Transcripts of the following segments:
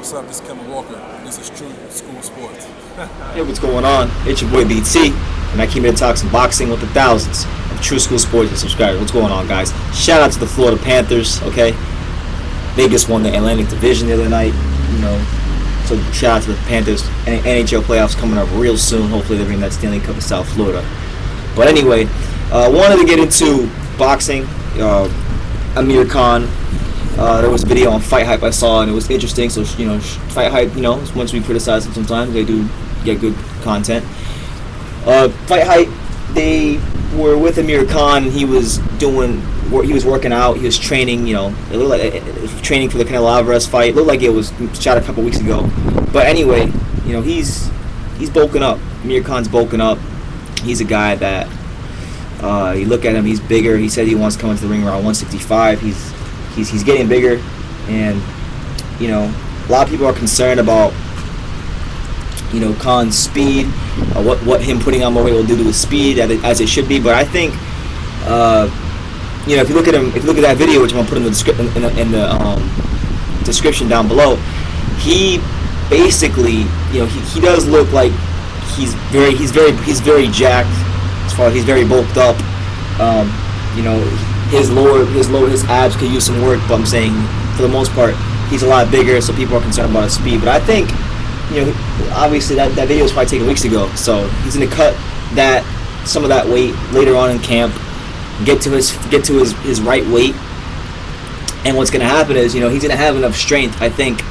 What's up? This is Kevin Walker. This is True School Sports. Hey, what's going on? It's your boy BT, and I came here to talk some boxing with the thousands of True School Sports and subscribers. What's going on, guys? Shout out to the Florida Panthers, okay? Vegas won the Atlantic Division the other night, so shout out to the Panthers. NHL playoffs coming up real soon. Hopefully they bring that Stanley Cup to South Florida. But anyway, wanted to get into boxing. Amir Khan. There was a video on Fight Hype I saw, and it was interesting. So, Fight Hype, once we criticize them sometimes, they do get good content. Fight Hype, they were with Amir Khan. He was working out. He was training. It looked like training for the Canelo Alvarez fight. It looked like it was shot a couple weeks ago. But anyway, he's bulking up. Amir Khan's bulking up. He's a guy that you look at him. He's bigger. He said he wants to come into the ring around 165. He's getting bigger, and a lot of people are concerned about Khan's speed, what him putting on more weight will do to his speed as it should be. But I think if you look at that video, which I'm gonna put in the description down below, he basically he does look like he's very jacked, as far as he's very bulked up. His abs could use some work, but I'm saying for the most part he's a lot bigger, so people are concerned about his speed. But I think obviously that video was probably taken weeks ago, so he's going to cut some of that weight later on in camp, get to his right weight, and what's going to happen is he's going to have enough strength. I think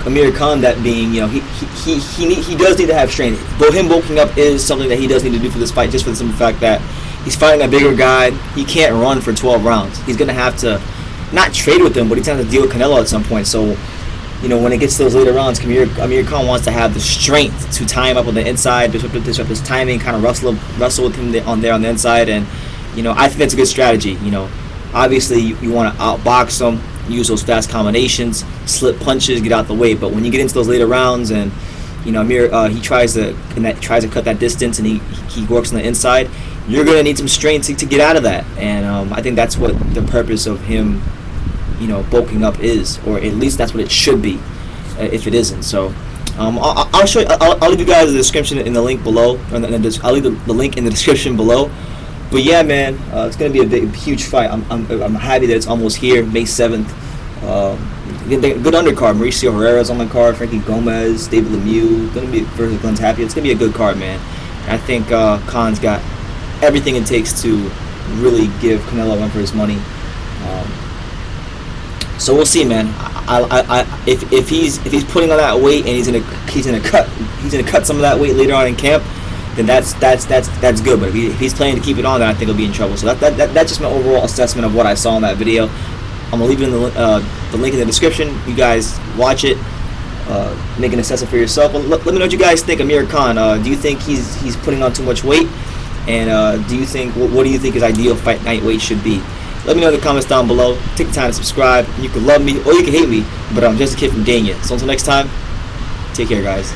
Amir Khan, that being he does need to have strength. But him bulking up is something that he does need to do for this fight, just for the simple fact that he's fighting a bigger guy. He can't run for 12 rounds. He's going to have to not trade with him, but he's going to have to deal with Canelo at some point. So, when it gets to those later rounds, Amir Khan wants to have the strength to tie him up on the inside, disrupt his timing, kind of wrestle with him on the inside. And, I think that's a good strategy. Obviously you want to outbox him, use those fast combinations, slip punches, get out the way. But when you get into those later rounds and, Amir, he tries to cut that distance, and he works on the inside, you're going to need some strength to get out of that. And I think that's what the purpose of him, bulking up is, or at least that's what it should be, if it isn't. So I'll show you. I'll leave you guys the description in the link below. I'll leave the link in the description below. But yeah, man, it's going to be a huge fight. I'm happy that it's almost here, May 7th. Good undercard. Mauricio Herrera's on the card. Frankie Gomez, David Lemieux. Going to be versus Glenn's Happy. It's going to be a good card, man. And I think Khan's got everything it takes to really give Canelo a run for his money. So we'll see, man. If he's putting on that weight and he's gonna cut some of that weight later on in camp, then that's good. But if he's planning to keep it on, then I think he'll be in trouble. So that's just my overall assessment of what I saw in that video. I'm gonna leave it in the link in the description. You guys watch it, make an assessment for yourself. Let me know what you guys think. Amir Khan, do you think he's putting on too much weight? And what do you think his ideal fight night weight should be? Let me know in the comments down below. Take the time to subscribe. You can love me or you can hate me, but I'm just a kid from Dania. So until next time, take care, guys.